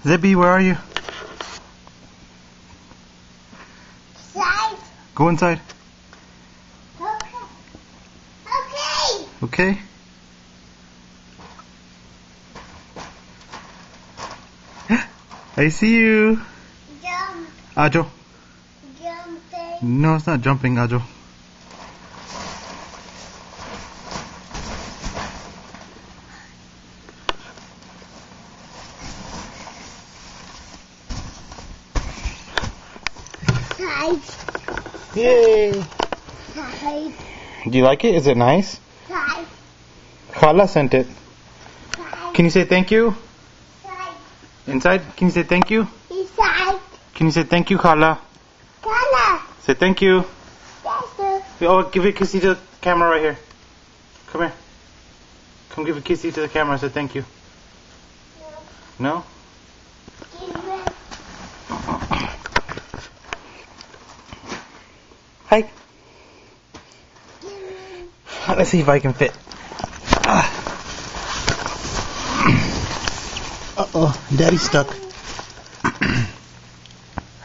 Zippy, where are you? Inside. Go inside. Okay. Okay? I see you. Jump. Ajo. Jumping. No, it's not jumping, Ajo. Side. Yay! Side. Do you like it? Is it nice? Side. Khala sent it. Side. Can you say thank you? Side. Inside? Can you say thank you? Inside. Can you say thank you, Khala? Color. Say thank you. Yes. Oh, give a kissy to the camera right here. Come here. Come give a kissy to the camera and say thank you. No? Hi. Let's see if I can fit. Uh-oh, Daddy's stuck.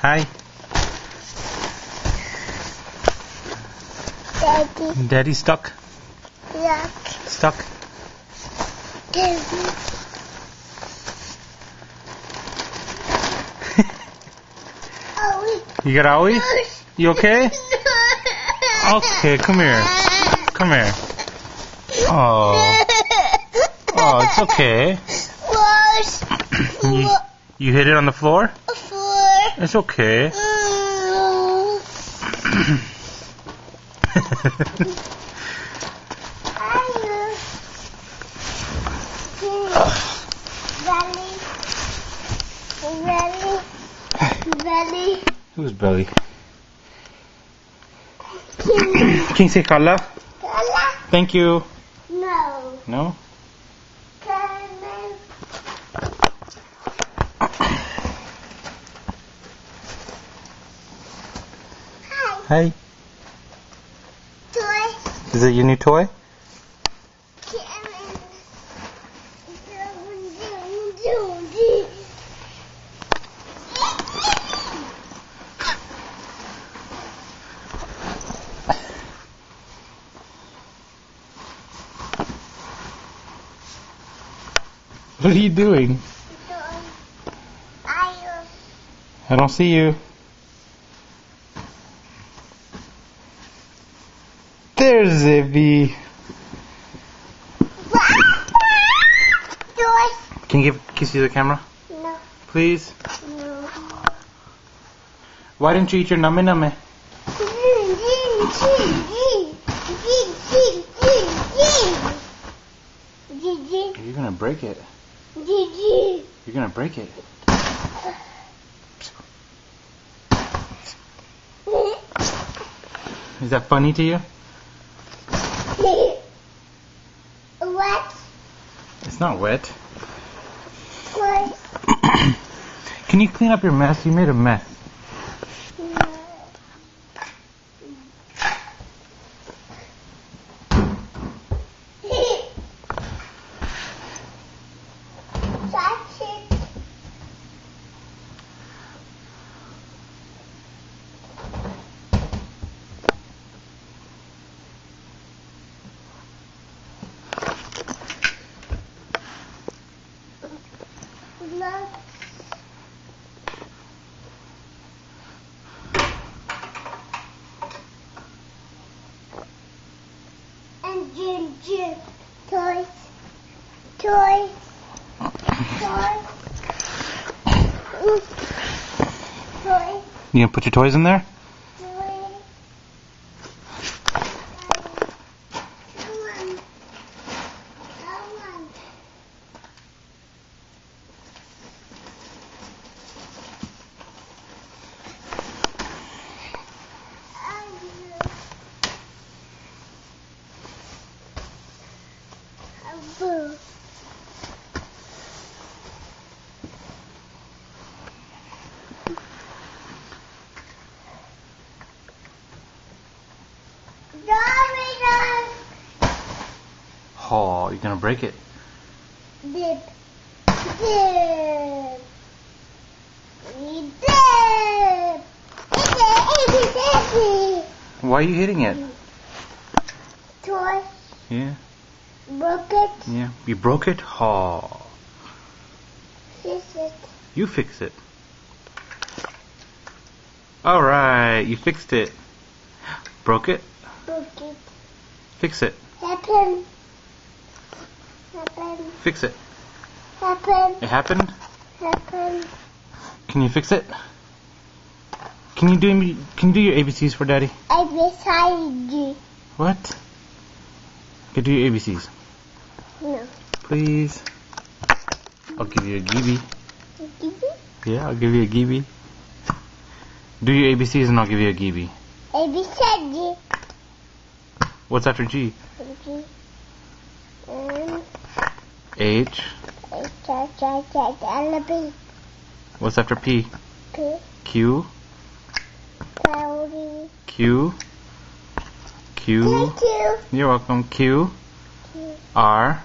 Hi. Daddy. Daddy's stuck. Look. Stuck. Oh, You got Owie? You okay? Okay, come here. Come here. Oh. Oh, it's okay. You hit it on the floor? It's okay. Belly. Who's Belly? Can you say Khala? Thank you. No. No? Hi. Toy. Is it your new toy? What are you doing? I don't see you. There's Zippy. Can you kiss you the camera? No. Please? No. Why didn't you eat your numme numme? You're gonna break it. You're gonna break it. Is that funny to you? What? It's not wet. What? Can you clean up your mess? You made a mess. And Ginger. Toys. Toys. Toys. Toys. You gonna put your toys in there? Oh, you're gonna break it. Dip. Dip. Dip. Why are you hitting it? Toy. Yeah. Broke it. Yeah. You broke it? Oh. Fix it. You fix it. Alright, you fixed it. Broke it? Broke it. Fix it. Happen. Happen. Fix it. Happen. It happened? Happen. Can you fix it? Can you do your ABCs for Daddy? I beside you. What? Okay, do your ABCs. No. Please. I'll give you a Gibi. Give Yeah, I'll give you a Gibi. Do your ABCs and I'll give you a Gibi. I beside you. What's after G? G. H. L. What's after P? P. Q. Cloudy. Q. Q. Thank you. You're welcome. Q. R.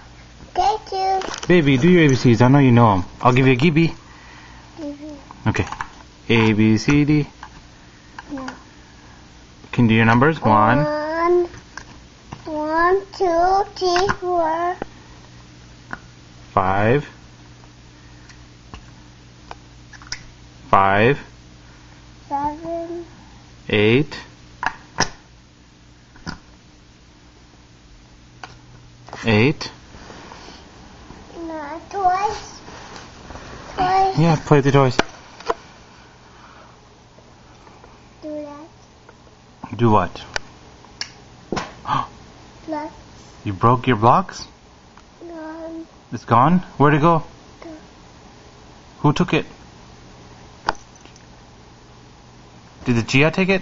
Thank you. Baby, do your ABCs. I know you know them. I'll give you a Gibi. Okay. A, B, C, D. No. Can you do your numbers? 1. 1, 2, 3, 4. 5. 5. 7. 8. 8. No, twice. Twice. Yeah, play with the toys. Do that. Do what? Plus. You broke your blocks? Gone. It's gone? Where'd it go? Go. Who took it? Did the Chia take it?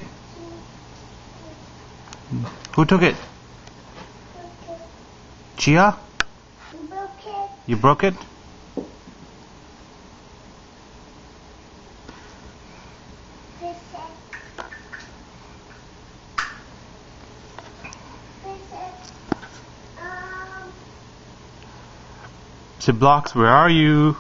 Who took it? Okay. Chia? Broke it. You broke it? Fix it. Fix it. Blocks, where are you?